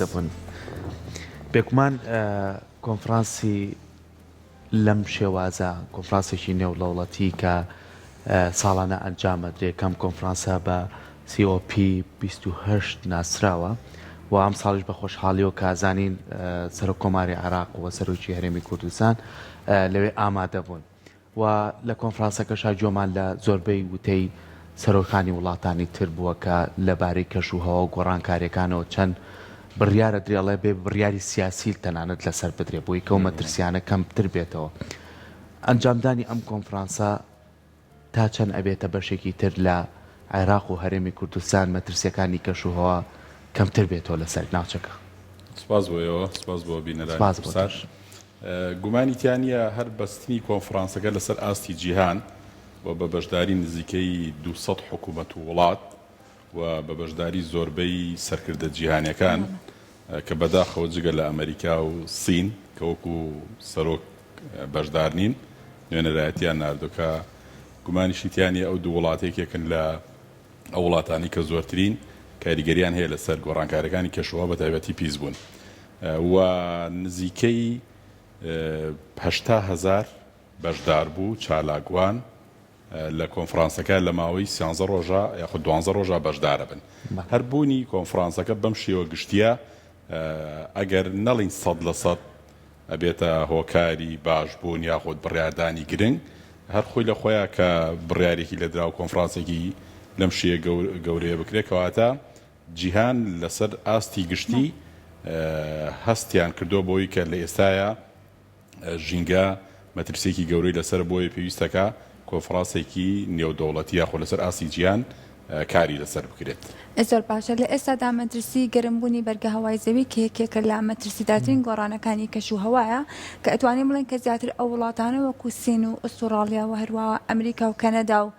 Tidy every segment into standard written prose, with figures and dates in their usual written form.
دەبوون بێگومان کۆنفرانسی لەم شێوازە کۆنفرانسێکی نێودەوڵەتی کە ساڵانە ئەنجامەدرێت کەم کۆنفرانسە بە COP 28 ناسراوە و ئەم ساڵش بە خۆشحاڵیەوە کازانین سەرۆک کۆماری عێراق و سەرۆکی هەرێمی کوردستان لەوێ ئامادە بوون و لە کۆنفرانسەکەشا جۆمان لە زۆربەی وتەی سەرۆکانی وڵاتانی تر بووە کە لەبارەی کەشوهەوە و گۆڕانکاریەکانەوە چەند بڕیارە درێڵێ بێ بڕیاری سیاسی تەنانەت لەسەر بدرێ بۆی کە مەترسیانە کەمتر بێتەوە. ئەنجامدانی ئەم کۆنفرانسە تا چەند ئەبێتە بەشێکی تر لە عێراق و هەرێمی کوردستان مەترسیەکانی کەشوهەوە کەمتر بێتەوە لەسەر ناوچەکە. سپاس بۆیەوە، سپاس بۆ بینەرانی قساش. گومانی تیانە هەر بەستنی کۆنفرانسەکە لەسەر ئاستی جیهان و بە بەشداری نزیکەی 200 حکوومەت و وڵات و بە بەشداری زۆربەی سەرکردە جیهانیەکان کە بەداخەوە جگە لە ئەمریکا و سین کە وەکو سەرۆک بەشدار نین نوێنەرایەتیان ناردوکە گومانیشی تیانە ئەو دوو وڵاتێکێکن لە ئەو وڵاتانی کە زۆرترین کاریگەریان هەیە لەسەر گۆڕانکاریەکانی کەشوهەوا بە تایبەتی پیس بوون و نزیکەی 80,000 بەشدار بوو چالاکوان لە کۆنفرانسەکە لە ماوەی 13 ڕۆژە یاخود 12 ڕۆژە بەشدارە بن. هەر بوونی کۆنفرانسەکە بەم شێوە گشتیە ئەگەر نەڵین 100% ئەبێتە هۆکاری باشبوون یاخود بڕیاردانی گرنگ هەر خۆی لە خۆیان کە بڕیارێکی لە دراو کۆنفرانسێکی لەم شێ گەورەیە بکرێت کەواتە جیهان لەسەر ئاستی گشتی هەستیان کردو بۆی کە لە ئێستاە ژینگە مەترسێکی گەورەی لەسەر بۆی پێویستەکە کۆنفرانسێکی نێودەوڵەتی یاخۆ لەسەر ئاستی جیهان کاری لەسەر بکرێت. زۆر باشە لە ئێستادا مەترسی گەرمبوونی بەرگە هەوای زەوی کە یەکێکە لە مەترسیدارترین گۆڕانەکانی کەشوهەوایە کە ئەتوانین بڵێن کە زیاتر ئەو وڵاتانە وەکو سین و ئوسترالیا و هەروە ئەمریکا و کەنەدا و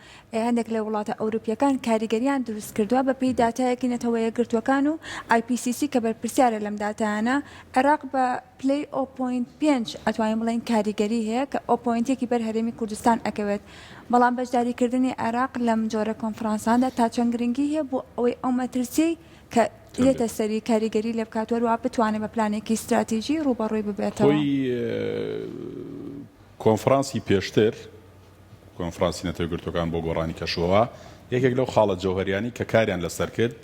هەندێک لە وڵاتە ئەوروپیەکان کاریگەریان دروست کردووە بە پێی داتایەکی نەتەوە یەکگرتوەکان و IPCC کە بەرپرسیارە لەم داتایانە عێراق بە پلەی 0.5 ئەتوانین بڵێن کاریگەری هەیە کە 0.1 بەر هەرێمی کوردستان ئەکەوێت بەڵام بەشداریکردنی عێراق لەم جۆرە کۆنفرانساندا تا چەند گرنگی هەیە بۆ ئەوەی ئەو مەترسی کە لێتە سەری کاریگەری لێ بکاتوە و بتوانێت بە پلانێکی استراتیژی ڕوبەڕووی ببێتەوە. کۆنفرانسی پێشتر کۆنفرانسی نەتەوەیەکگرتوەکان بۆ گۆڕانی کەشوهەوا یەکێک لەو خاڵە جەوهەریانی کە کاریان لەسەر کرد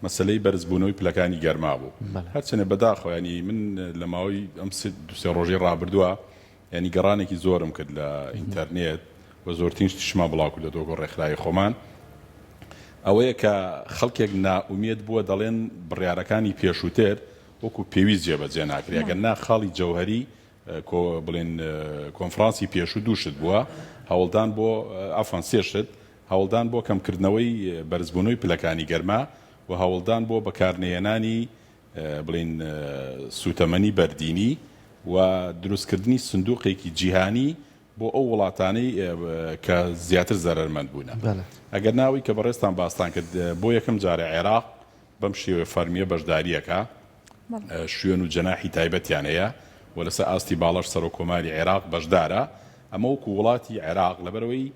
مەسلەی بەرزبوونەوەی پلەکانی گەرما بوو. هەرچەنێ بەداخەوە ینی من لە ماوەی ئەم دوسێ ڕۆژەی ڕابردووە ینی گەڕانێکی زۆرم کرد لە ئینتەرنێت و زۆرترین شتیشمان بڵاو کردەوە بۆ ڕێکخراوی خۆمان ئەوەیە کە خەڵکێک نائومێت بووە دەڵێن بڕیارەکانی پێشووتر وەکو پێویست جێبەجێ ناکرێت ئەگەر نا خاڵی جەوهەری بڵێن کۆنفرانسی پێشوو دووشت بووە هەوڵدان بۆ ئەفەن سێشت هەوڵدان بۆ کەمکردنەوەی بەرزبوونەوەی پلەکانی گەرما و هەوڵدان بۆ بەکارنێنانی بڵێن سوتەمەنی بەردینی و دروستکردنی سندوقێکی جیهانی بۆ ئەو وڵاتانەی کە زیاتر زەرمەند بوون. ئەگەر ناوی کە بەڕێستان باستان کرد بۆ یەکەم جارە عێراق بەم شێوە فەرمیە بەشداریەکە شوێن و جەناحی تایبەتیانەیە و لەسەر ئاستی باڵەش سەرۆک کۆماری عێراق بەشدارە ئەمە وەکو وڵاتی عێراق لەبەرەوەی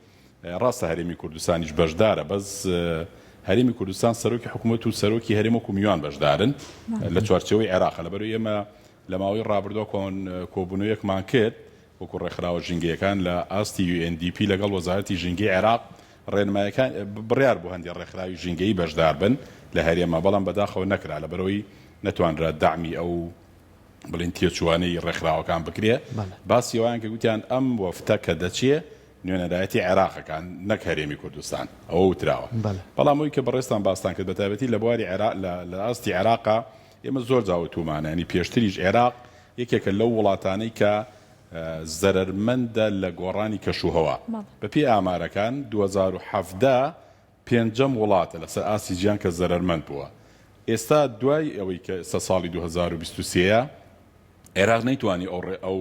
ڕاستە هەرێمی کوردستانیش بەشدارە بەس هەرێمی کوردستان سەرۆکی حکوومەت و سەرۆکی هەرێم وەکو میوان بەشدارن لە چوارچەوەی عێراقە لەبەرەوەی ئێمە لە ماوەی ڕابردووە کۆبوونەوەیەکمان کرد وەکو ڕێکخراوە ژینگەیەکان لە ئاستی UNDP لەگەڵ وەزارەتی ژینگەی عێراق ڕێنمایەکان بڕیار بوو هەندێک ڕێکخراوی ژینگەی بەشدار بن لە هەرێمە بەڵام بەداخەوە نەکرا لەبەرەوەی نەتوانرا دامی ئەو بڵێن تێچوانەی ڕێکخراوەکان بکرێ باسی ئەویان کە گوتیان ئەم وەفتە کە دەچێ نوێنەرایەتی عێراقەکان نەک هەرێمی کوردستان ئەوە وتراوە بەڵام ئەوی کە بەڕێستان باستان کرد بە تایبەتی لە بواری لە ئاستی عێراقا ئێمە زۆر جاوتومانە ینی پێشتریش عێراق یەکێکە لەو وڵاتانەی کە زەرمەندە لە گۆڕانی کەشوهەوا بەپێی ئامارەکان 2017 پێنجەم وڵاتە لەسەر ئاسی جیان کە زەرمەند بووە. ئێستا دوای ئەوەی کە سە ساڵی 2023 عێراق نەیتوانی ئەو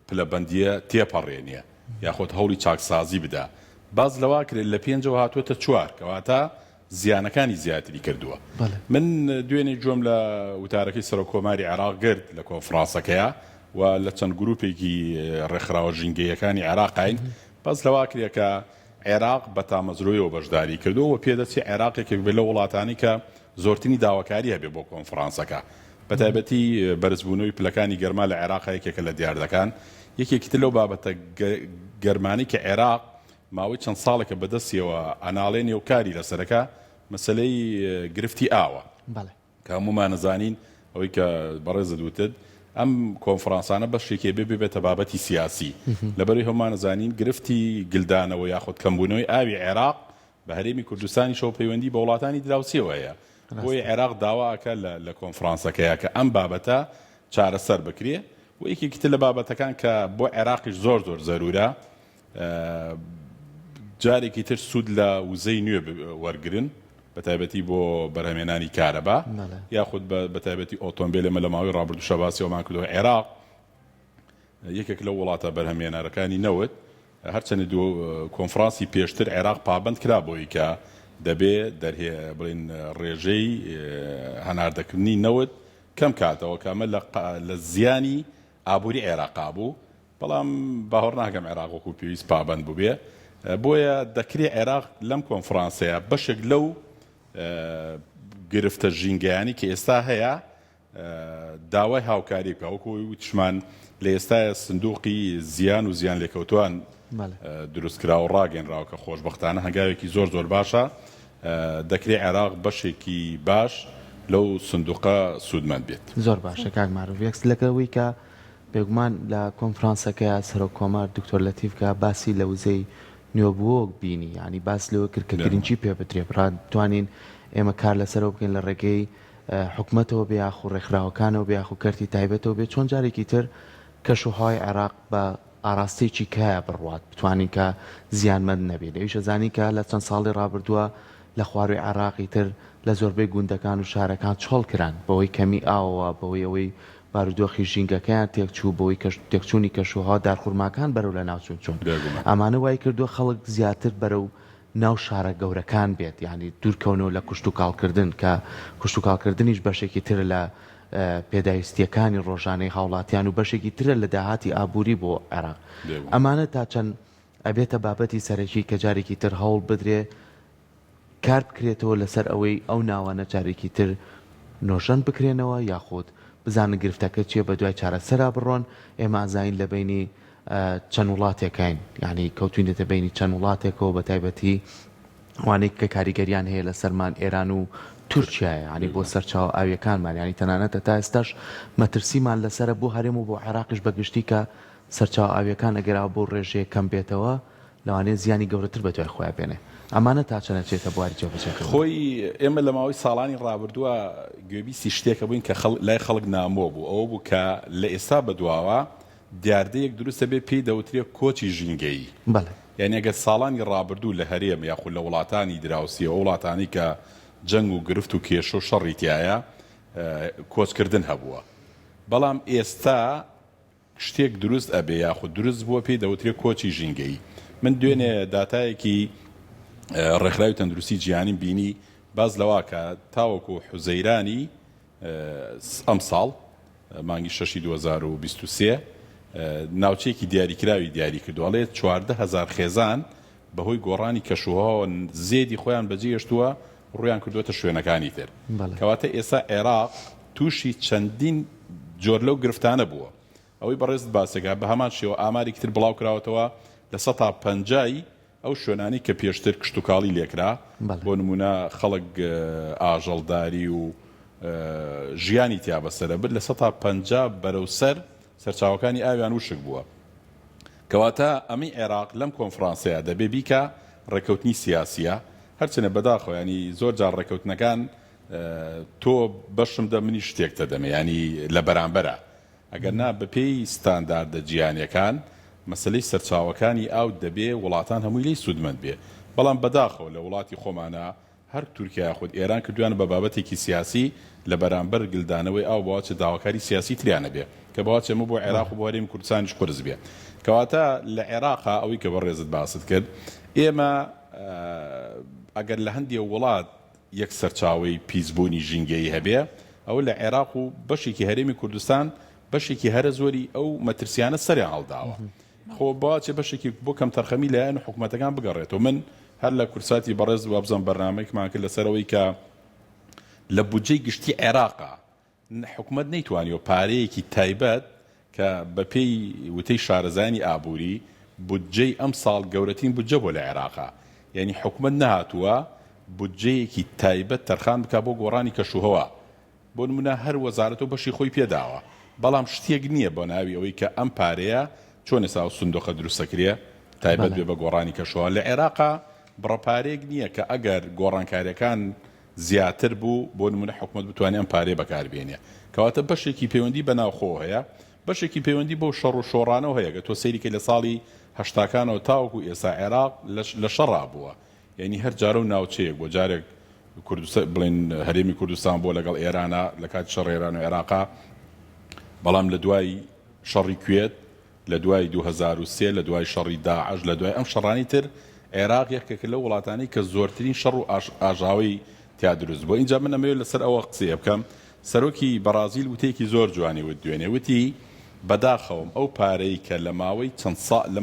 پلەبەندیە تێپەڕێنیە یاخۆت هەوڵی چاکسازی بدا باز لەوا کرێت لە پێنجەوە هاتووەتە چوار کەواتە زیانەکانی زیاتری کردووە. من دوێنێ گوێم لە وتارەکەی سەرۆک کۆماری عێراق گرت لە کۆنفرانسەکەیە و لە چەند گروپێکی ڕێکخراوە ژینگەیەکانی عێراقین باز لەوا کرێت کە عێراق بە تامەزرۆیەوە بەشداری کردو و پێدەچێت عێراقێکێک بێت لە وڵاتانی کە زۆرترینی داواکاری هەبێ بۆ کۆنفرانسەکە بەتایبەتی بەرزبوونەوەی پلەکانی گەرما لە عێراق یەکێکە لە دیاردەکان یەکێکی تر لەو بابەتە گەرمانی کە عێراق ماوەی چەند ساڵێکە بەدەستیەوە ئەناڵێنی و کاری لەسەرەکە مەسلەی گرفتی ئاوە کە هەمومان نەزانین ئەوەی کە بەڕێزت وتت ئەم کۆنفرانسانە بەشێکی بێتە بابەتی سیاسی لەبەرەوەی هەمومان نەزانین گرفتی گلدانەوە یاخود کەمبوونەوەی ئاوی عێراق بە هەرێمی کوردستانی شەو پەیوەندی بە وڵاتانی دراوسێەوە هەیە بۆی عێراق داواکە لە کۆنفرانسەکەیە کە ئەم بابەتە چارەسەر بکرێ و یەکێکی تر لە بابەتەکان کە بۆ عێراقیش زۆر زەرورە جارێکی تر سوود لە وزەی نوێ وەرگرن بەتایبەتی بۆ بەرهەمێنانی کارەبا یاخود بەتایبەتی ئۆتۆمبیل لە ماوەی ڕابردوو شەباسیەوەمان کردەوە عێراق یەکێک لە وڵاتە بەرهەمێنەرەکانی نەوت هەرچەندە کۆنفرانسی پێشتر عێراق پابند کرا بۆی کە دەبێ بڵین ڕێژەی هەناردەکردنی نەوت کەم کاتەوە کامە لە زیانی ئابووری عێراقا بوو بەڵام باوەڕ ناکەم عێراق وەکو پێویست پابند بوو بێ بۆیە دەکرێت عێراق لەم کۆنفرانسەیە بەشێک لەو گرفتە ژینگەیانی کە ئێستا هەیە داوای هاوکاری بکە وەکو وتشمان لە ئێستای سندوقی زیان و زیان لێکەوتوان دروستکرا و ڕاگەنراوە کە خۆشبەختانە هەنگاوێکی زۆر باشە دەکرێت عێراق بەشێکی باش لەو سندوقە سوودمەند بێت زۆر باشە کاک معروف یەکس لەکەوەی کە بێگومان لە کۆنفرانسەکەی سەرۆک کۆمار دکتۆر لەتیف کە باسی لە وزەی نوێبووە بینی ینی باس لەوە کرد کە گرنگی پێ بترێ بڕاتوانین ئێمە کار لەسەرەوە بکەین لە ڕێگەی حکومەتەوە بێ یاخو ڕێکخراوەکانەوە بێ یاخو کەرتی تایبەتەوە بێ چۆن جارێکی تر کەشوهای عێراق بە ئاراستەیەکی کایە بڕوات بتوانین کە زیانمەند نەبێت لەویشە زانی کە لە چەند ساڵی ڕابردووە لە خواروی عێراقی تر لە زۆربەی گوندەکان و شارەکان چۆڵ کران بەوەی کەمی ئاوەوە بەوەی ئەوەی بارودۆخی ژینگەکەیان تێکچوو بەوەی تێکچوونی کەشوها دارخورماکان بەرەو لە ناوچوون چوون ئەمانە وای کردووە خەڵک زیاتر بەرەو ناو شارە گەورەکان بێت یعنی دوورکەونەوە لە کوشت و کاڵکردن کە کوشت و کاڵکردنیش بەشێکی تر لە پێداویستیەکانی ڕۆژانەی هاوڵاتیان و بەشێکی ترە لە داهاتی ئابووری بۆ عێراق ئەمانە تا چەند ئەبێتە بابەتی سەرەکی کە جارێکی تر هەوڵ بدرێ کار بکرێتەوە لەسەر ئەوەی ئەو ناوانە جارێکی تر نۆژەن بکرێنەوە یاخود بزانە گرفتەکە چیە بە دوای چارەسەرا بڕۆن ئێمە ئازاین لە بینی چەند وڵاتێکین ینی کەوتوینێتە بینی چەند وڵاتێکەوە بە تایبەتی وانەی کە کاریگەریان هەیە لە سەرمان ئێران و تورکیایە ینی بۆ سەرچاو ئاویەکانمان ینی تەنانەتە تا ئێستاش مەترسیمان لەسرە بۆ هەرێم و بۆ عێراقیش بەگشتی کە سەرچاو ئاویەکان ئەگەرا بۆ ڕێژەیە کەم بێتەوە لەوانەیە زیانی گەورەتر بە دوای خۆیان بێنێ ئەمانە تا چەنە چێتە بواری جێبەجێکردن خۆی ئێمە لە ماوەی ساڵانی ڕابردووە گوێبیستی شتێکە بووین کە لای خەڵک نامۆ بوو ئەوە بوو کە لە ئێستا بەدواوە دیاردەیەک دروستە بێ پێی دەوترێ کۆچی ژینگەیی یعنی ئەگەر ساڵانی ڕابردوو لە هەرێم یاخود لە وڵاتانی دراوسیە وڵاتانی کە جەنگ و گرفت و کێشە و شەڕی تایە کۆچکردن هەبووە بەڵام ئێستا شتێک دروست ئەبێ یاخود دروست بووە پێی دەوترێ کۆچی ژینگەیی من دوێنێ داتایەکی ڕێکخراوی تەندروستی جیهانی بینی باز لەوا کە تاوەکو حوزەیرانی ئەم ساڵ مانگی 6 2023 ناوچەیەکی دیاری کردووەڵێت 14,000 خێزان بەهۆی گۆڕانی کەشوهاوە زێدی خۆیان بەجێهێشتووە ڕویان کردوێتە شوێنەکانی تر کەواتە ئێستا عێراق تووشی چەندین جۆر لەو گرفتانە بووە ئەوەی بەڕێست باسێکا بە هەمان شێوە ئاماری تر بڵاو کراوەتەوە لە 150 ئەو شوێنانی کە پێشتر کشت و کاڵی لێکرا بۆ نمونە خەڵک ئاژەڵداری و ژیانی تیا بەسەرە برد لە 150 بەرەو سەرچاوەکانی ئاویان وشک بووە کەواتە ئەمی عێراق لەم کۆنفرانسەیە دەبێ بیکە ڕێکەوتنی سیاسیە هەرچنە بەداخۆ ینی زۆر جار ڕێکەوتنەکان تۆ بەشم دە منی شتێکتە دەمە ینی لە بەرامبەرە ئەگەر نا بەپێی ستانداردە جیهانیەکان مەسلەی سەرچاوەکانی ئاو دەبێ وڵاتان هەمووی لی سوودمەند بێ بەڵام بەداخەوە لە وڵاتی خۆمانە هەر تورکیا خود ئێران کردویان بە بابەتێکی سیاسی لە بەرامبەر گلدانەوەی ئاو بەواچە داواکاری سیاسی تریانە بێ کە بەواچە ئەمە بۆ عێراق و بۆ هەرێمی کوردستانیش قورس بێ کەواتە لە عێراقا ئەوەی کە بەڕێزت باست کرد ئێمە ئەگەر لە هەندێک وڵات یەک سەرچاوەی پیسبوونی ژینگەیی هەبێ ئەو لە عێراق و بەشێکی هەرێمی کوردستان بەشێکی هەرە زۆری ئەو مەترسیانە سەریان هەڵداوە خۆ باچێ بەشێکی بۆ کەم تەرخەمی لایەن حکوومەتەکان بگەڕێتەوە من هەر لە کورساتی بەڕێز وابزان بەرنامەیەکمان کرد لەسەرەوەی کە لە بودجەی گشتی عێراقا حکومت نەیتوانیەوە پارەیەکی تایبەت کە بەپێی وتەی شارەزانی ئابووری بودجەی ئەم ساڵ گەورەترین بودجە بۆ لە عێراقا، یعنی حکومت نەهاتووە بودجەیەکی تایبەت تەرخان بکە بۆ گۆڕانی کەشوهەوا. بۆ نمونە هەر وەزارەتەوە بەشی خۆی پێداوە، بەڵام شتێک نییە بۆ ناوی ئەوەی کە ئەم پارەیە چۆن ئێستا سندۆخە دروستەکرێ تایبەت بێ بە گۆڕانی کەشوهەوا. لە عێراقا بڕەپارێک نییە کە ئەگەر گۆڕانکاریەکان زیاتر بوو بۆ نمونە حکومت بتوانێت ئەم پارەیە بەکاربێنێ، کەواتە بەشێکی پەیوەندی بەناوخۆ هەیە، بەشێکی پەیوەندی بۆ شەڕ و شۆڕانەوە هەیە کە تۆ سەیریکە لە ساڵی هەشتاکانەوە تاوەکو ئێستا عێراق لە شەڕا بووە، یعنی هەر جارە و ناوچەیەک بۆ جارێک بڵێن هەرێمی کوردستان بۆ لەگەڵ ئێرانە لە کاتی شەڕ ئێران و عێراقا، بەڵام لە دوای شەڕی کوێت، لە دوای 2003 لە دوای شەڕی داعش، لە دوای ئەم شەڕانی تر عێراق یەکێکە لە وڵاتانەی کە زۆرترین شەڕ و ئاژاوی تیا دروست بۆ. اینجا من ئەمەوێت لەسەر ئەوە قسەیە بکەم. سەرۆکی بەرازیل وتەیەکی زۆر جوانی وت دوێنێ، وتی بەداخەوم ئەو پارەی کە لە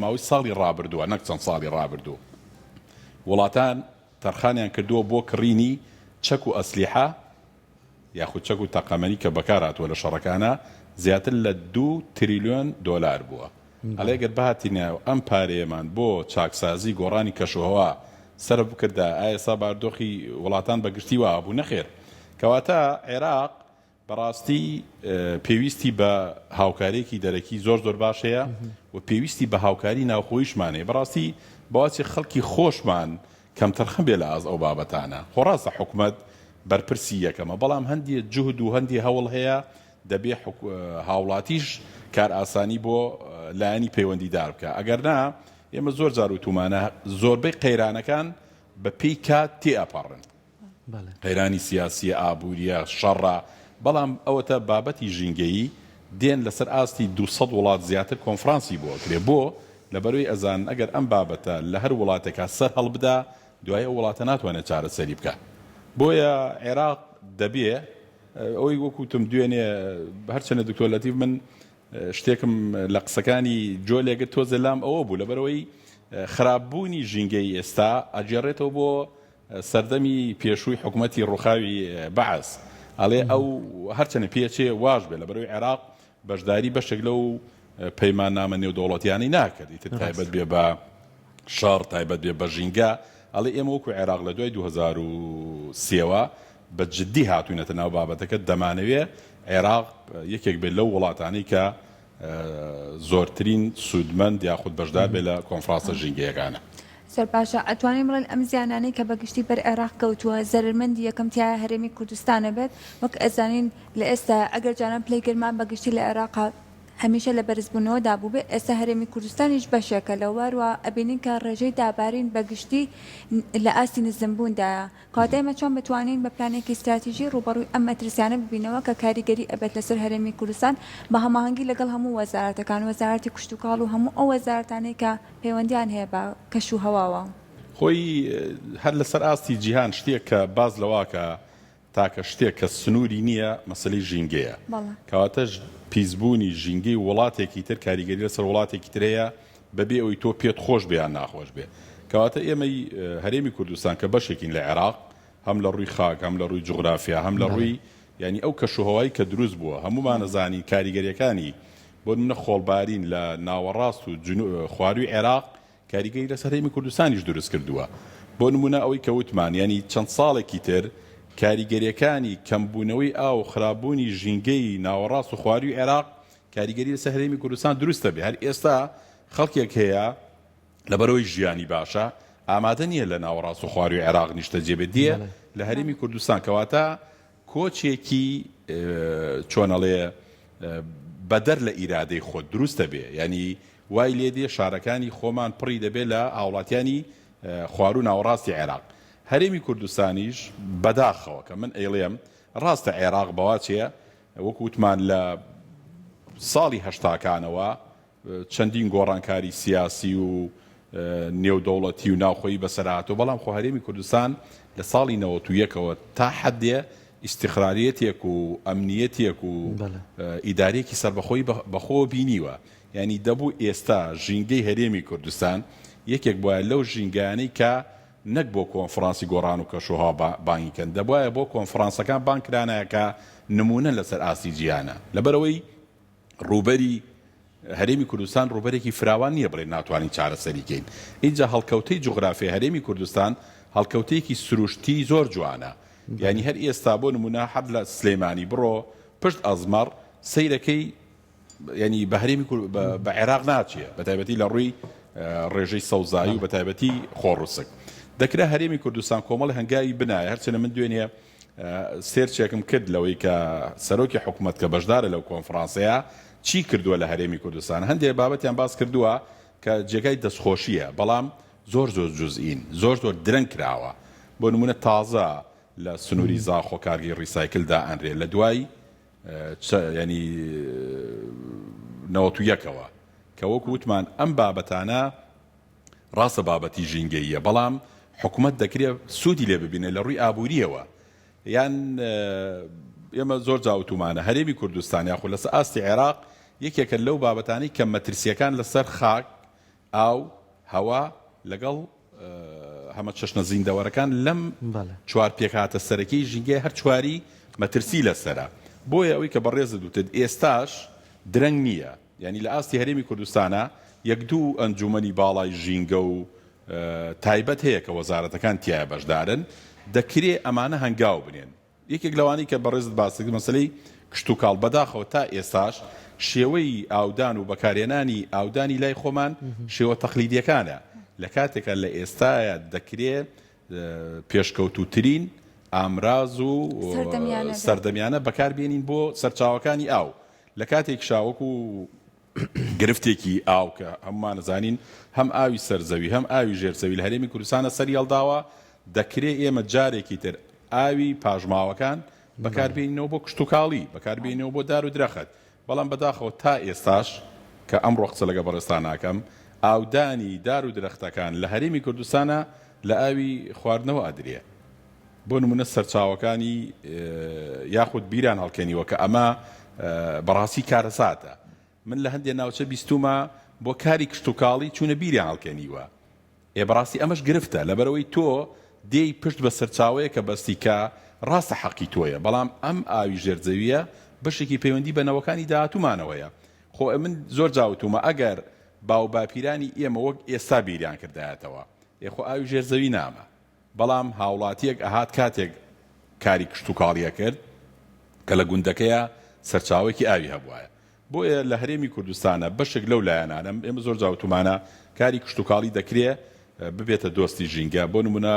ماوەی ساڵی ڕابردووە نەک چەند ساڵی ڕابردوو وڵاتان تەرخانیان کردووە بۆ کڕینی چەک و ئەسلیحە یاخود چەک و تەقەمەنی کە بەکار هاتووە لە شەڕەکانە زیاتر لە 2 تریلیۆن دۆلار بووە. ئەڵێ گەر بهاتینە ئەم پارەیەمان بۆ چاکسازی گۆڕانی کەشوهەوا سەر بکردا، ئایا ئێستا باردۆخی وڵاتان بەگشتی وا بوو؟ نەخێر. کەواتە عێراق بەڕاستی پێویستی بە هاوکارێکی دەرەکی زۆر باش هەیە و پێویستی بە هاوکاری ناوخۆیشمانەیە. بەڕاستی باوەچی خەڵکی خۆشمان کەم تەرخەم بێ لە ئاز ئەو بابەتانە. خۆڕاستە حکومت بەرپرسی یەکەمە، بەڵام هەندی جوهد و هەندی هەوڵ هەیە دەبێ هاوڵاتیش کار ئاسانی بۆ لایەنی پەیوەندیدار بکە. ئەگەر نا ئێمە زۆر جار وتومانە زۆربەی قەیرانەکان بە پێی کات تێئەپەڕن، قەیرانی سیاسی ئابووریە شەڕە، بەڵام ئەوەتە بابەتی ژینگەیی دێن لەسەر ئاستی 200 وڵات زیاتر کۆنفرانسی بۆ کرێ بۆ لەبەروی ئەزان ئەگەر ئەم بابەتە لە هەر وڵاتێکا سەر هەڵبدا دوای ئەو وڵاتە ناتوانێت چارەسەری بکە. بۆیە عێراق دەبێ ئەوەی وەکوتم دوێنێ هەرچەنە دکتۆر لەتیف من شتێکم لە قسەکانی جۆلێگە تۆزە لام ئەوە بوو لەبەرەوەی خراپبوونی ژینگەی ئێستا ئەجێڕێتەوە بۆ سەردەمی پێشووی حکوومەتی ڕووخاوی بەعەس. ئەڵێ ئەو هەرچەنە پێچێ واش بێ لەبەرەوەی عێراق بەشداری بەشێک لەو پەیماننامە نێودەوڵەتیانی ناکرد، ئیتر تایبەت بێ بە شەڕ، تایبەت بێ بە ژینگە. ئەڵێ ئێمە وەکو عێراق لە دوای 2003ەوە بە جددی هاتوونەتە ناو بابەتەکە دەمانەوێ عێراق یەکێک بێت لەو وڵاتانی کە زۆرترین سوودمەند یاخود بەشدار بێ لە کۆنفرانسە ژینگەیەکانە. سەرپاشە ئەتوانین بڵێن ئەم زیانانەی کە بەگشتی بەر عێراق کەوتووە زەرمەندی یەکەم تایە هەرێمی کوردستانە بێت، وەک ئەزانین لە ئێستا ئەگەر جانان پلەیگرمان بەگشتی لە عێراقا هەمیشە لە بەرزبوونەوە دابوو بێ، ئێستا هەرێمی کوردستانیش بەشێکە لە واروە ئەبینین کە ڕێژەی دابارین بەگشتی لە ئاستی نزمبووندایە. کاتێمە چۆن بتوانین بە پلانێکی استراتیژی ڕوبەڕووی ئەم مەترسیانە ببینەوە کە کاریگەری ئەبێت لەسەر هەرێمی کوردستان بە هەماهەنگی لەگەڵ هەموو وەزارەتەکان، وەزارەتی کشتوکاڵ و هەموو ئەو وەزارەتانەی کە پەیوەندیان هەیە بە کەشوهەواوە. خۆی هەر لەسەر ئاستی جیهان شتێک کە باز لەواکە تاکە شتێک کە سنووری نییە مەسەلەی ژینگەیە، کەواتە پیسبوونی ژینگەی وڵاتێکی تر کاریگەری لەسەر وڵاتێکی ترەیە بەبێ ئەوی تۆ پێت خۆش بێ یان ناخۆش بێ. کەواتە ئێمەی هەرێمی کوردستان کە بەشێکین لە عێراق، هەم لە ڕووی خاک، هەم لە ڕووی جوغرافیا، هەم لە ڕووی ینی ئەو کەشوهەوایی کە دروست بووە هەمومان نەزانی کاریگەریەکانی بۆ منە خۆڵبارین لە ناوەڕاست و خواروی عێراق کاریگەری لەسەر هەرێمی کوردستانیش دروست کردووە. بۆ نمونە ئەوەی کەوتمان ینی چەند ساڵێکی تر کاریگەریەکانی کەمبوونەوەی ئاو خراپبوونی ژینگەی ناوەڕاست و خواروی عێراق کاریگەری لەسەر هەرێمی کوردستان دروستە بێ. هەر ئێستا خەڵکێک هەیە لەبەرەوەی ژیانی باشە ئامادە نییە لە ناوەڕاست و خواروی عێراق نیشتە جێبێ دێ لە هەرێمی کوردستان، کەواتە کۆچێکی چۆنەڵێ بەدەر لە ئیرادەی خۆت دروستە بێ، ینی وای لێ دێ شارەکانی خۆمان پڕی دەبێت لە ئاوڵاتیانی خوار و ناوەڕاستی عێراق. هەرێمی کوردستانیش بەداخەوە کە من ئێڵێم ڕاستە عێراق بەواچەیە وەکوتمان لە ساڵی هەشتاکانەوە چەندین گۆڕانکاری سیاسی و نێودەوڵەتی و ناوخۆیی بەسەرهاتوو، بەڵام خۆ هەرێمی کوردستان لە ساڵی 91ەوە تا حەدێ ئیستیخراریەتێک و ئەمنیەتێک و ئیدارێکی سەربەخۆی بەخۆ بینیوە. ینی دەبوو ئێستا ژینگەی هەرێمی کوردستان یەکێک بووە لەو ژینگانەی کە نەک بۆ کۆنفرانسی گۆڕان و کەشوها بانگیکەن دەبواە بۆ کۆنفرانسەکان بانکرانایەکە نمونە لەسەر ئاسی جیانە لەبەرەوەی ڕوبەری هەرێمی کوردستان ڕوبەرێکی فراوان نییە بڵێ ناتوانین چارەسەریکەین اینجا هەڵکەوتەی جوغرافی هەرێمی کوردستان هەڵکەوتەیەکی سروشتی زۆر جوانە یعنی هەر ئێستا بۆ نمونە حەد لە سلێمانی بڕۆ پشت ئەزمەر سەیرەکەی ینی بە هەرێمی بە عێراق ناچیە بە تایبەتی لە ڕووی ڕێژەی سەوزایی و بە تایبەتی خۆڕووسک دەکرا هەرێمی کوردستان کۆمەڵی هەنگاوی بنایە هەرچەنە من دوێنێ سێرچێکم کرد لەوەی کە سەرۆکی حکوومەت کە بەشدارە لەو کۆنفرانسەیە چی کردووە لە هەرێمی کوردستان هەندێک بابەتیان باس کردووە کە جێگای دەستخۆشیە بەڵام زۆر جوزئین زۆر درەنگ کراوە بۆ نمونە تازە لە سنووری زاخۆ کارگەی ڕیسایکلدا ئەنرێ لە دوای ینی 91ەوە کە وەکو وتمان ئەم بابەتانە ڕاستە بابەتی ژینگەییە بەڵام حکوومەت دەکرێت سوودی لێ ببینێ لە ڕووی ئابووریەوە یان ئێمە زۆر جاوتومانە هەرێمی کوردستان یاخۆ لەسەر ئاستی عێراق یەکێکە لەو بابەتانی کە مەترسیەکان لەسەر خاک ئاو هەوا لەگەڵ هەمە چەشنە زیندەوەرەکان لەم چوار پێکهاتە سەرەکیی ژینگەی هەر چواری مەترسی لەسەرە بۆیە ئەوەی کە بەڕێزت وتت ئێستاش درەنگ نییە یعنی لە ئاستی هەرێمی کوردستانە یەک دوو ئەنجومەنی باڵای ژینگە و تایبەت هەیە کە وەزارەتەکان تایە بەشدارن دەکرێ ئەمانە هەنگاو بنێن یەکێک لەوانی کە بەڕێزت باسی مەسەلەی کشت و کاڵ بەداخەوە تا ئێستاش شێوەی ئاودان و بەکارێنانی ئاودانی لای خۆمان شێوە تەقلیدیەکانە لە کاتێکە لە ئێستایە دەکرێت پێشکەوتوترین ئامراز و سەردەمیانە بەکاربێنین بۆ سەرچاوەکانی ئاو لە کاتێک شاوەک و گرفتێکی ئاو کە هەمومان نەزانین هەم ئاوی سەرزەوی هەم ئاوی ژێرزەوی لە هەرێمی کوردستانە سەری هەڵداوە دەکرێت ئێمە جارێکی تر ئاوی پاژماوەکان بەکاربێنینەوە بۆ کشت و کاڵی بەکاربێنینەوە بۆ دار و درەخت بەڵام بەداخەوە تا ئێستاش کە ئەمڕۆ قسە لەگە بەڕێستان ناکەم ئاودانی دار و درەختەکان لە هەرێمی کوردستانە لە ئاوی خواردنەوە ئەدرێ بۆ نمونە سەرچاوەکانی یاخود بیران هەڵکەنیوە کە ئەمە بەڕاستی کارەساتە من لە هەندێک ناوچە بیستومە بۆ کاری کشت و کاڵی چوونە بیریان هەڵکەنیوە بەڕاستی ئەمەش گرفتە لەبەرەوەی تۆ دێی پشت بە سەرچاوەیە کە بەستی کە ڕاستە حەقی تۆیە بەڵام ئەم ئاوی ژێرزەویە بەشێکی پەیوەندی بەنەوەکانی داهاتومانەوەیە خۆ من زۆر جاوتومە ئەگەر باو باپیرانی ئێمە وەک ئێستا بیریان کردایەتەوە خۆ ئاوی ژێرزەوی نامە بەڵام هاوڵاتیەک ئەهات کاتێک کاری کشت و کاڵیە کرد کە لە گوندەکەیە سەرچاوێکی ئاوی هەبوایە بۆیە لە هەرێمی کوردستانە بەشێک لەو لایەنانە ئێمە زۆر جاوتومانە کاری کشت و کاڵی دەکرێت ببێتە دۆستی ژینگە بۆ نمونە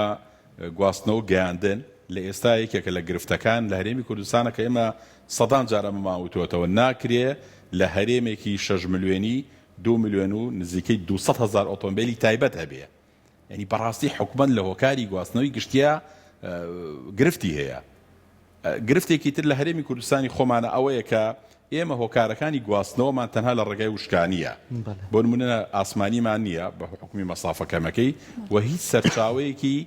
گواستنەوە گەیاندن لە ئێستا یەکێکە لە گرفتەکان لە هەرێمی کوردستانە کە ئێمە سەدان جارە ماوتوەتەوە ناکرێ لە هەرێمێکی 6 ملیۆنی 2 ملیۆن و نزیکەی 200,000 ئۆتۆمبیلی تایبەت هەبێ ینی بەڕاستی حکومەت لە هۆکاری گواستنەوەی گشتیە گرفتی هەیە گرفتێکی تر لە هەرێمی کوردستانی خۆمانە ئەوەیە کە ئێمە هۆکارەکانی گواستنەوەمان تەنها لە ڕێگای وشکانیە بۆ نمونە ئاسمانیمان نییە بە حکومی مەسافەکەمەکەی و هیچ سەرچاوەیەکی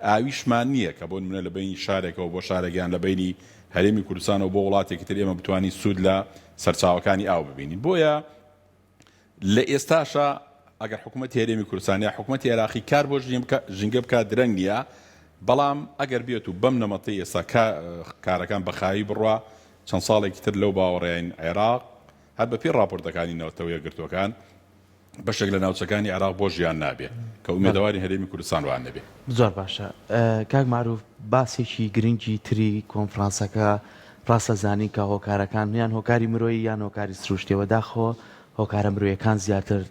ئاویشمان نییە کە بۆ نمونە لە بینی شارێکەوە بۆ شارێکیان لە بینی هەرێمی کوردستانەوە بۆ وڵاتێکی تر ئێمە بتوانین سوود لە سەرچاوەکانی ئاو ببینین بۆیە لە ئێستاشە ئەگەر حکوومەتی هەرێمی کوردستان یا حکوومەتی عێراقی کار بۆ ژینگە بکات درەنگ نییە بەڵام ئەگەر بێت و بەم نەمەتەی ئێستا کارەکان بەخایی بڕوا چەند ساڵێکی تر لەو باوەڕێین عێراق هەر بە پێی راپۆرتەکانی نەوەتەوەیە گرتوەکان بەشێک لە ناوچەکانی عێراق بۆ ژیان نابێ کە ئومێدەواری هەرێمی کوردستان وان نەبێ زۆر باشە کاک معروف باسێکی گرنگی تری کۆنفرانسەکە ڕاستە زانی کە هۆکارەکان یان هۆکاری مرۆیی یان هۆکاری سروشتیەوە داخۆ هۆکارە مرۆیەکان زیاتر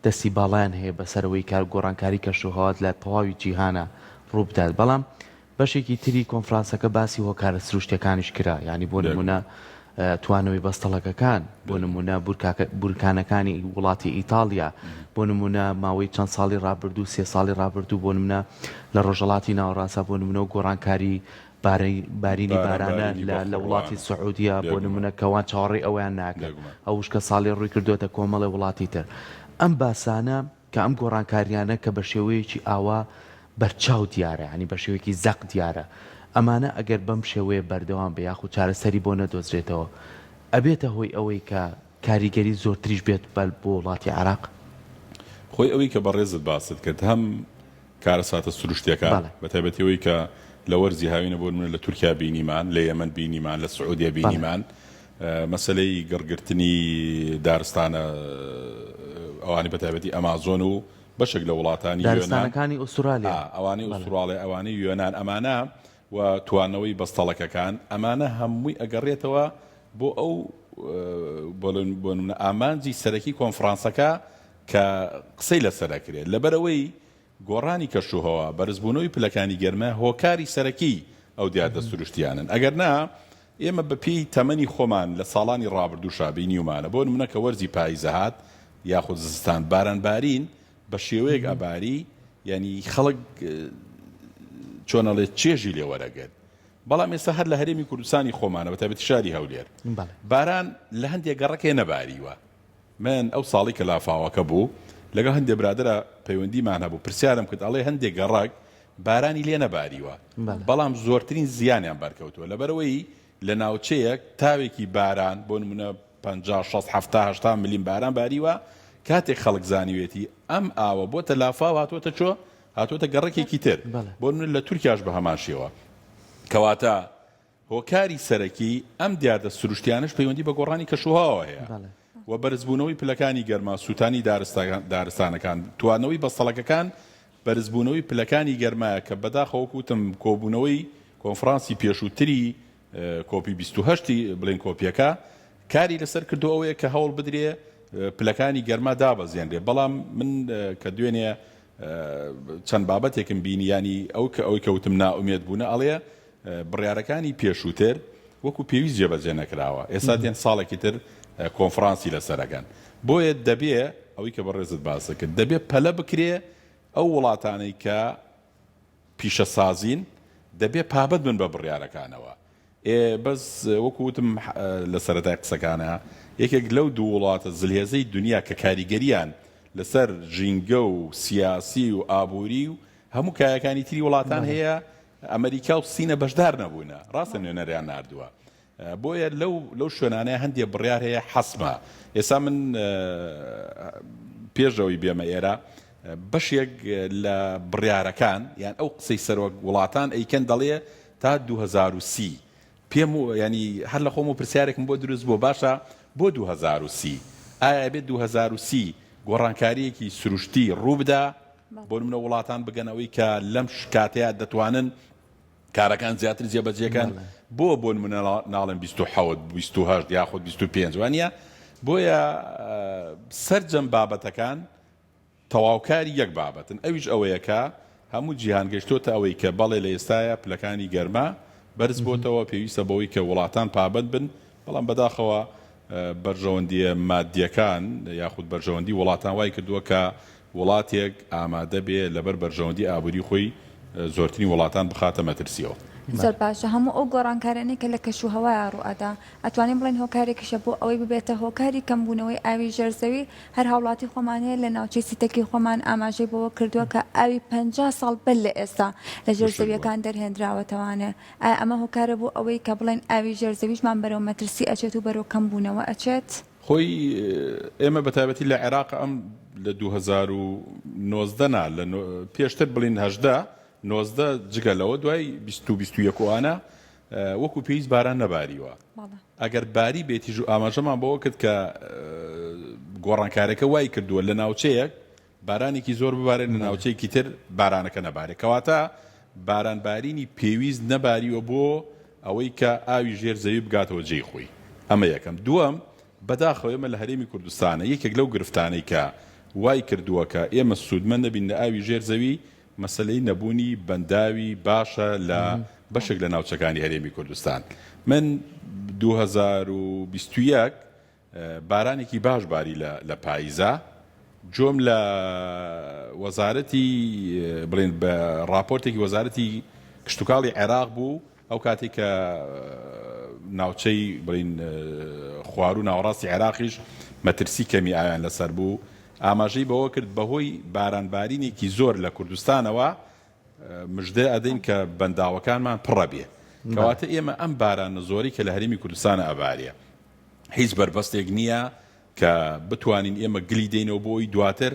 دەستی باڵیان هەیە بەسەرەوەی کار گۆڕانکاری کەشوهەوات لە تەواوی جیهانە ڕووبدات بەڵام بەشێکی تری کۆنفرانسەکە باسی هۆکارە سروشتیەکانیش کرا ینی بۆ نمونە توانەوەی بەستەڵەکەکان بۆ نمونە بورکانەکانی وڵاتی ئیتالیا بۆ نمونە ماوەی چەند ساڵی ڕابردوو 3 ساڵی ڕابردوو بۆ نمونە لە ڕۆژهەڵاتی ناوەڕاستە بۆ نمونە و گۆڕانکاری بارینی بارانە لە وڵاتی سعودیا بۆ نمونە کەوان چاوەڕێی ئەویان ناکەن ئەوش کە ساڵی ڕووی کردوێتە کۆمەڵی وڵاتی تر ئەم باسانە کە ئەم گۆڕانکاریانە کە بە شێوەیەکی ئاوا بەرچاو دیارە ینی بە شێوەیەکی زەق دیارە ئەمانە ئەگەر بەم شێوەیە بەردەوام بە یاخود چارەسەری بۆ نەدۆزرێتەوە ئەبێتە هۆی ئەوەی کە کاریگەری زۆرتریش بێت بۆ وڵاتی عێراق خۆی ئەوەی کە بەڕێزت باست کرد هەم کارەساتە سروشتیەکان بەڵێ. بەتایبەتەوەی کە لە وەرزی هاوینە بۆ منە لە تورکیا بینیمان لە یەمەن بینیمان لە سعودیا بینیمان مەسلەی گڕگرتنی دارستانە ئەوانی بەتایبەتی ئەمازۆن و بەشێک لە وڵاتانی دارستانەکانی ئوسترالیا ئەوانەی ئوستراڵیا ئەوانەی یۆنان ئەمانە و توانەوەی بەستەڵەکەکان ئەمانە هەمووی ئەگەڕێتەوە بۆ ئەو بۆ نمونە ئامانجی سەرەکی کۆنفرانسەکە کە قسەی لەسەرەکرێت لەبەرەوەی گۆڕانی کەشوهەوە بەرزبوونەوەی پلەکانی گەرمە هۆکاری سەرەکی ئەو دیاردە سروشتیانن ئەگەر نا ئێمە بەپی تەمەنی خۆمان لە ساڵانی ڕابردووشا بینیومانە بۆ نمونە کە وەرزی پاییزە هات یاخود زستان بارانبارین بە شێوەیەک ئەباری ینی خەڵک چۆنەڵێت چێژی لێوەرەگەن بەڵام ئێستا هەر لە هەرێمی کوردستانی خۆمانە بەتایبەتی شاری هەولێر باران لە هەندێک گەڕەکێ نەباریوە من ئەو ساڵی کە لافاوەکە بوو لەگەڵ هەندێک برادرە پەیوەندیمان هەبوو پرسیارم کرد ئەڵێ هەندێک گەڕک بارانی لێ نەباریوە بەڵام زۆرترین زیانیان بەرکەوتووە لەبەرەوەی لە ناوچەیەک تاوێکی باران بۆ نمونە 50 60 70 80 ملیم باران باریوە کاتێک خەڵک زانیوێتی ئەم ئاوە بۆتە لافاو هاتووەتە چۆ هاتووەتە گەڕێکێکی تر بۆ نمونە لە تورکیاش بە هەمان شێوە کەواتە هۆکاری سەرەکی ئەم دیاردە سروشتیانش پەیوەندی بە گۆڕانی کەشوهەوە هەیە و بەرزبوونەوەی پلەکانی گەرما سووتانی دارستانەکان توانەوەی بەستەڵەکەکان بەرزبوونەوەی پلەکانی گەرمایە کە بەداخەوەکوتم کۆبوونەوەی کۆنفرانسی پێشووتری کۆپی 28 بڵێن کۆپیەکە کاری لەسەر کردو ئەوەیە کە هەوڵ بدرێ پلەکانی گەرما دابەزێنرێ بەڵام من کە دوێنێ چەند بابەتێکم بینی ینی ئەوەی کەوتم ناومێت بوونە ئەڵێ بڕیارەکانی پێشووتر وەکو پێویست جێبەجێ نەکراوە ئێستا دێن ساڵێکی تر کۆنفرانسی لەسەرەکەن بۆیە دەبێ ئەوەی کە بەڕێزت باسە کرد دەبێ پەلە بکرێ ئەو وڵاتانەی کە پیشەسازین دەبێ پابەت بن بە بڕیارەکانەوە بەس وەکوتم لە سەرەتای قسەکانە یەکێک لەو دوو وڵاتە زلهێزەی دنیا کە کاریگەریان لەسەر ژینگە و سیاسی و ئابووری و هەموو کایەکانی تری وڵاتان هەیە ئەمریکا و سینە بەشدار نەبوونە ڕاستە نوێنەریان ناردووە بۆیە لەو شوێنانەیە هەندێک بڕیار هەیە حەسمە ئێستا من پێشەوەی بێمە ئێرە بەشێک لە بڕیارەکان یان ئەو قسەی سەرۆک وڵاتان ئەیکەن دەڵێ تا 2030 پێم ینی هەر لە خۆم و پرسیارێکم بۆ دروست بۆ باشە بۆ 2030 ئایا بێت 2030 گۆڕانکاریەکی سروشتی ڕووبدا بۆ نمونە وڵاتان بگەنەوەی کە لەم کاتەیە دەتوانن کارەکان زیاتر جێبەجێکەن بۆ نمونە ناڵێن 27 یاخود 25 وانە بۆیە سەرجەم بابەتەکان تەواوکاری یەک بابەتن ئەویش ئەوەیەکە هەموو جیهان گەشتۆتە ئەوەی کە بەڵێ لە ئێستاە پلەکانی گەرما بەرز بۆتەوە پێویستە بەوەی کە وڵاتان پابەت بن بەڵام بەداخەوە بەرژەوەندیە مادیەکان یاخود بەرژەوەندی وڵاتان وای کردووە کە وڵاتێک ئامادە بێ لەبەر بەرژەوەندی ئابووری خۆی زۆرترین وڵاتان بخاتە مەترسیەوە زۆر باشە هەموو ئەو گۆڕانکارانەی کە لە کەشوهەوایە ڕوئەدا ئەتوانین بڵێن هۆکارێکیشە بۆ ئەوەی ببێتە هۆکاری کەمبوونەوەی ئاوی ژێرزەوی هەر هاوڵاتی خۆمانەیە لە ناوچەی سیتەکی خۆمان ئاماژەی بەوە کردووە کە ئاوی 50 ساڵ بەر لە ئێستا لە ژێرزەویەکان دەرهێنراوەتەوانێ ئایا ئەمە هۆکارە بۆ ئەوەی کە بڵێن ئاوی ژێرزەویشمان بەرەو مەترسی ئەچێت و بەرەو کەمبوونەوە ئەچێت خۆی ئێمە بەتایبەتی لە عێراق ئەم لە 2019 لە پێشتر بڵین 19 جگەلەوە دوای 2021 وەکو پێویست باران نەباریوە ئەگەر باری بێتیژ و ئاماژەمان بەوە کرد کە گۆڕانکارەکە وای کردووە لە ناوچەیەک بارانێکی زۆر ببارێت لە ناوچەیەکی تر بارانەکە نەبارێت کەواتە بارانبارینی پێویست نەباریوە بۆ ئەوەی کە ئاوی ژێر زەوی بگاتەوە جێی خۆی ئەمە یەکەم دووەم بەداخەوە ئێمە لە هەرێمی کوردستانە یەکێک لەو گرفتانەی کە وای کردووە کە ئێمە سوودمە نەبین لە ئاوی ژێر زەوی مەسلەی نەبوونی بەنداوی باشە لە بەشێک لە ناوچەکانی هەرێمی کوردستان من 2021 بارانێکی باش باری لە پاییزە جۆم لە وەزارەتی بڵێن بە راپۆرتێکی وەزارەتی کشتتوکاڵی عێراق بوو ئەو کاتێک کە ناوچەی بڵین خوار و ناوەڕاستی عێراقیش مەترسی کەمی ئاویان لەسەر بوو ئاماژەی بەوە کرد بەهۆی بارانبارینێکی زۆر لە کوردستانەوە مژدە ئەدەین کە بەنداوەکانمان پڕە بێ کەواتە ئێمە ئەم بارانە زۆری کە لە هەرێمی کوردستانە ئەبارە هیچ بربەستێک نییە کە بتوانین ئێمە گلی دێنەوە بۆ ئەوی دواتر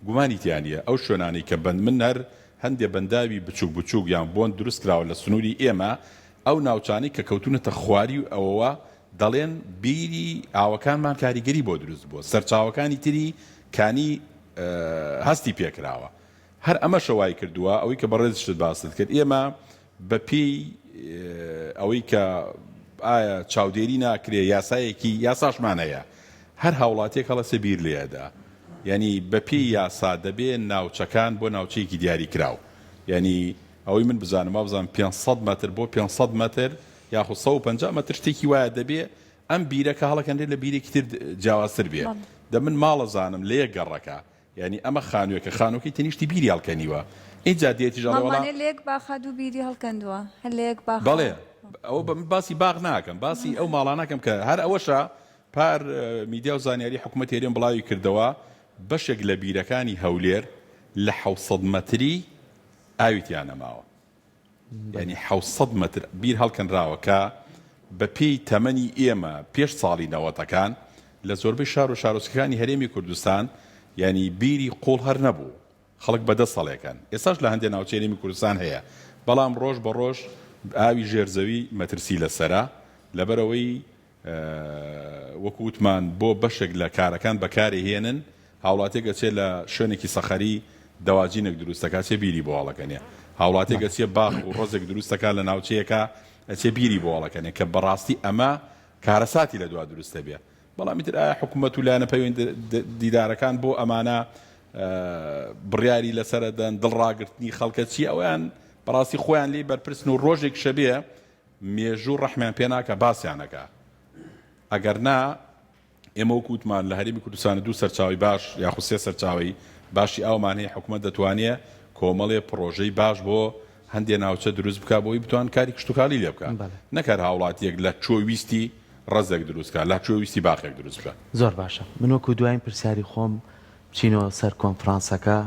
گومانی تیانە ئەو شوێنانی کە بند من هەر هەندێک بەنداوی بچوک بچوک یان بۆن دروست کراوە لە سنووری ئێمە ئەو ناوچانەی کە کەوتونەتە خواری و ئەوەوە دەڵێن بیری ئاوەکانمان کاریگەری بۆ دروست بووە سەرچاوەکانی تری کانی هەستی پێکراوە هەر ئەمە شەوای کردووە ئەوەی کە بەڕێز شت باست کرد ئێمە بەپێی ئەوەی کە ئایا چاودێری ناکرێ یاسایەکی یاساشمان هەیە هەر هاوڵاتێک هەڵە سەبیر لێدا ینی بەپێی یاسا دەبێت ناوچەکان بۆ ناوچەیەکی دیاری کراو ینی ئەوەی من بزانم بزانم 500 متر بۆ 500 متر یاخو 150 متر شتێکی وایە دەبێت ئەم بیرەکە هەڵەکەندێت لە بیرێکی تر جیاوازتر بێ دە من ماڵە زانم لێ گەڕەکە ینی ئەمە خانوویەکە خانووەکەی تەنیشتی بیری هەڵکەنیوە اینجا دێتی ژەڵێ لێک باخەد و بیری هەڵکەندووە هەر لێک باخ بەڵێ ئەوە باسی باغ ناکەم باسی ئەو ماڵانەکەم کە هەر ئەوەشە پار میدیا و زانیاری حکوومەت هێرێن بڵاوی کردەوە بەشێک لە بیرەکانی هەولێر لە 600 متری ئاویتیان نەماوە ینی 600 متر بیر هەڵکەنراوە کە بەپێی تەمەنی ئێمە پێش ساڵی نەوەتەکان لە زۆربەی شار و شارۆچکەکانی هەرێمی کوردستان ینی بیری قوڵ هەر نەبوو خەڵک بەدە سەڵێکن ئێستاش لە هەندێک ناوچەی هەرێمی کوردستان هەیە بەڵام ڕۆژ بە ڕۆژ ئاوی ژێرزەوی مەترسی لەسەرە لەبەرەوەی وەکووتمان بۆ بەشێک لە کارەکان بەکاری هێنن هاوڵاتێک گەچێت لە شوێنێکی سەخەری دەواجینێک دروستەکە چێ بیری بۆ هەڵەکەنێ هاوڵاتێک گەچێ باخ و ڕۆزێک دروستەکە لە ناوچەیەکە ئەچێ بیری بۆ هەڵەکەنێ کە بەڕاستی ئەمە کارەساتی لە دوا دروستە بێ بەڵامی تر ئایا حکوومەت و لایەنە پەیوەند دیدارەکان بۆ ئەمانە بڕیاری لەسەردەن دڵڕاگرتنی خەڵکە چی ئەویان بەڕاستی خۆیان لێ بەرپرسن و ڕۆژێک شەبێ مێژوو ڕەحمیان پێ ناکە باسییانەکە ئەگەر نا ئێمە وەکووتمان لە هەرێمی کوردستانە دوو سەرچاوی باش یاخو سێ سەرچاوی باشی ئەومان هەیە حکوومەت دەتوانێت کۆمەڵێ پرۆژەی باش بۆ هەندێک ناوچە دروست بکە بۆی بتوان کاری کشتتوکالی لێ بکە نەکار هاوڵاتیەک لە چۆویستی ڕزێک دروستکە لە چۆویستی باخێک دروست بکە زۆر باشە من وەکو دوایین پرسیاری خۆم بچینەوە سەر کۆنفرانسەکە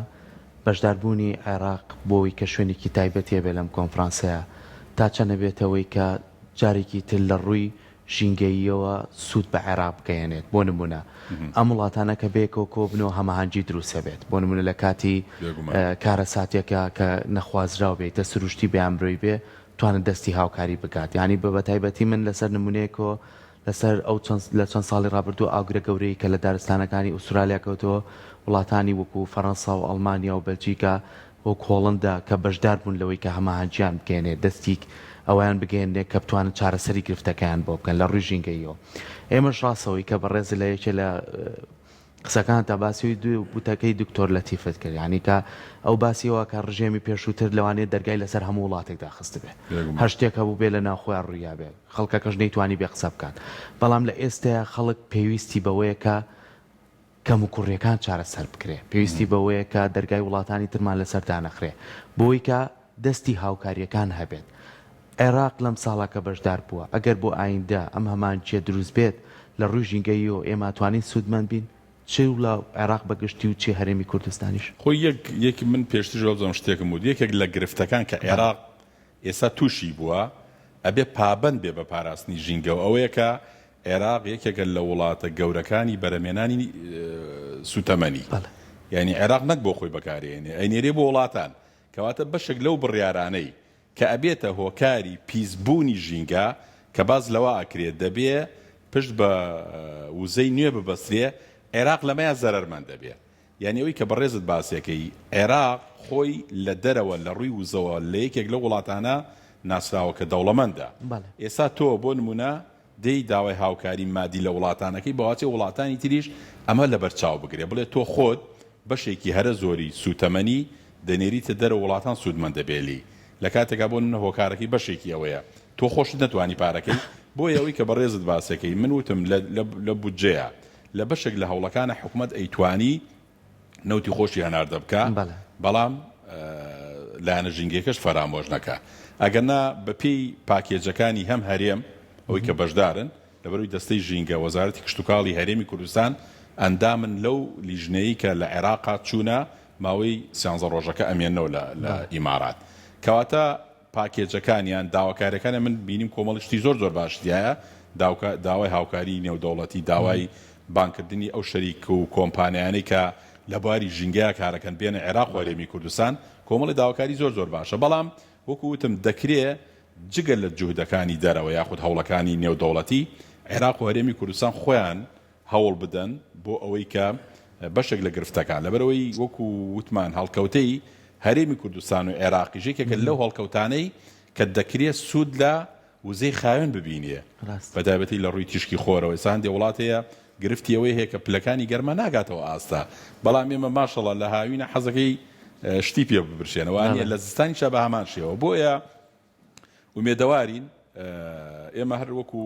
بەشداربوونی عێراق بۆی کە شوێنێکی تایبەتیە بێ لەم کۆنفرانسەیە تا چەنە بێتەوەی کە جارێکی تر لە ڕووی ژینگەییەوە سوود بە عێراق بگەیەنێت بۆ نمونە ئەم وڵاتانە کە بێکەوە کۆبنەوە هەماهەنگی دروستە بێت بۆ نمونە لە کاتی کارە ساتێکە کە نەخوازراو بێتە سروشتی بەیانبرۆی بێ توانن دەستی هاوکاری بکات یعنی بە تایبەتی من لەسەر نمونەیەکەوە لەسەر ئەو لە چەند ساڵی ڕابردوو ئاگرە گەورەی کە لە دارستانەکانی ئوسترالیا کەوتەوە وڵاتانی وەکو فەڕەنسا و ئەڵمانیا و بەلجیکا بۆ کۆڵندا کە بەشدار بوون لەوەی کە هەماهەنگیان بکەێنێت دەستیک ئەویان بگەێنێت کە بتوانن چارەسەری گرفتەکەیان بۆ بکەن لە ڕووی ژینگەیەوە ئێمەش ڕاستەوەی کە بەڕێز لە یەکێ لە قسەکان تا باسیەوەی دوو بوتەکەی دکتۆر لەتیفت کرد ینی کە ئەو باسیەوە کە ڕژێمی پێشووتر لەوانێت دەرگای لەسەر هەموو وڵاتێکدا خست بێ هەر شتێک هەبوو بێ لە ناوخۆیان ڕوویا بێ خەڵکەکەش نەیتوانی بێ قسە بکات بەڵام لە ئێستایا خەڵک پێویستی بەوەیە کە کەم و کوڕیەکان چارەسەر بکرێ پێویستی بەوەیە کە دەرگای وڵاتانی ترمان لەسەر دانەخرێ بۆی کە دەستی هاوکاریەکان هەبێت عێراق لەم ساڵاکە بەشدار بووە ئەگەر بۆ ئایندە ئەم هەمان چێ دروست بێت لە ڕووی ژینگەییەوە ئێمە توانین سوودمەند بین چێ لە عێراق بەگشتی و چێ هەرێمی کوردستانیش خۆی یەکی من پێشتر ژۆزم شتێکم بود یەکێک لە گرفتەکان کە عێراق ئێستا تووشی بووە ئەبێ پابند بێ بە پاراستنی ژینگە و ئەوەیە کە عێراق یەکێکە لە وڵاتە گەورەکانی بەرەمێنانی سوتەمەنی یعنی عێراق نەک بۆ خۆی بەکارێنێ ئەینێرێ بۆ وڵاتان کەواتە بەشێک لەو بڕیارانەی کە ئەبێتە هۆکاری پیسبوونی ژینگە کە باز لەوە ئەکرێت دەبێ پشت بە وزەی نوێ ببەسترێ عێراق لەمەیە زەرەرمەند دەبێ یعنی ئەوەی کە بەڕێزت باسیەکەی عێراق خۆی لە دەرەوە لە ڕووی وزەوە لە یەکێک لە وڵاتانە ناسراوە کە دەوڵەمەندە ئێستا تۆ بۆ نمونە دەی داوای هاوکاری مادی لە وڵاتانەکەی بەواچێ وڵاتانی تریش ئەمە لە بەرچاو بگرێ بڵێ تۆ خۆت بەشێکی هەرە زۆری سوتەمەنی دەنێریتە دەرە وڵاتان سوودمەندە بێلی لە کاتێکا بۆ هۆکارەکەی بەشێکی ئەوەیە تۆ خۆشت نەتوانی پارەکەی بۆ ئەوەی کە بەڕێزت باسەکەی من وتم لە بودجەیە لە بەشێک لە هەوڵەکانە حکوومەت ئەیتوانی نەوتی خۆشی هەناردە بکە بەڵام لایەنە ژینگەکەش فەرامۆژ نەکە ئەگەرنا بەپێی پاکێجەکانی هەم هەرێم ئەوەی کە بەشدارن لەبەروی دەستەی ژینگە وەزارەتی کشتتوکاڵی هەرێمی کوردستان ئەندامن لەو لیژنەیە کە لە عێراقا چوونە ماوەی 13 ڕۆژەکە ئەمێنەوە لە ئیمارات کەواتە پاکێجەکانیان داواکاریەکانە من بینیم کۆمەڵشتی زۆر باشدیایە داوای هاوکاری نێودەوڵەتی داوای بانکردنی ئەو شەریک و کۆمپانیانەی کە لە بواری ژینگەیە کارەکەن بێنە عێراق و هەرێمی کوردستان کۆمەڵی داواکاری زۆر باشە بەڵام وەکو وتم دەکرێ جگە لە جوهدەکانی دەرەوە یاخود هەوڵەکانی نێودەوڵەتی عێراق و هەرێمی کوردستان خۆیان هەوڵ بدەن بۆ ئەوەی کە بەشێک لە گرفتەکان لەبەرەوەی وەکو وتمان هەڵکەوتەی هەرێمی کوردستان و عێراقی ژێکێکە لەو هەڵکەوتانەی کە دەکرێت سوود لە وزەی خاوێن ببینیە بەتایبەتی لە ڕووی تیشکی خۆرەوەی سان دێ وڵاتەیە گرفتی ئەوەی هەیە کە پلەکانی گەرمە ناگاتەوە ئاستا بەڵام ئێمە ماشەڵە لە هاوینە حەزەکەی شتی پێ ببرشێنەوە لە زستانیشە بە هەمان شێوە بۆیە ومێدەوارین ئێمە هەر وەکو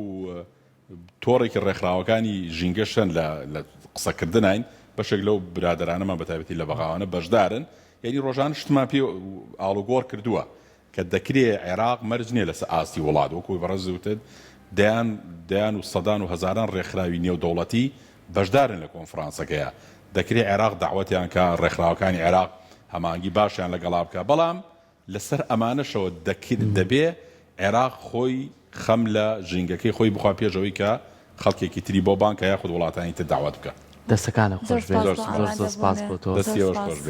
تۆڕێکی ڕێکخراوەکانی ژینگەشن لە قسەکردنین بەشێک لەو برادرانەمان بەتایبەتی لە بەغاوانە بەشدارن یعنی ڕۆژان شتمان پێ ئاڵوگۆڕ کردووە کە دەکرێت عێراق مەرج نییە لەسەر ئاستی وڵات وەکوی بەڕێزوتت دەیان و سەدان و هەزاران ڕێکخراوی نێودەوڵەتی بەشدارن لە کۆنفرانسەکەیە دەکرێت عێراق داوەتیان کە ڕێکخراوەکانی عێراق هەمانگی باشیان لەگەڵا بکە بەڵام لەسەر ئەمانەشەوە دەبێ عێراق خۆی خەم لە ژینگەکەی خۆی بخوا پێشەوەی کە خەڵکێکی تری بۆ بانکە یاخود وڵاتانی تر داوات بکە دەستەکانە خۆش بێ زۆر سپاس بۆ تۆ دەستی ئەوەش خۆش بێ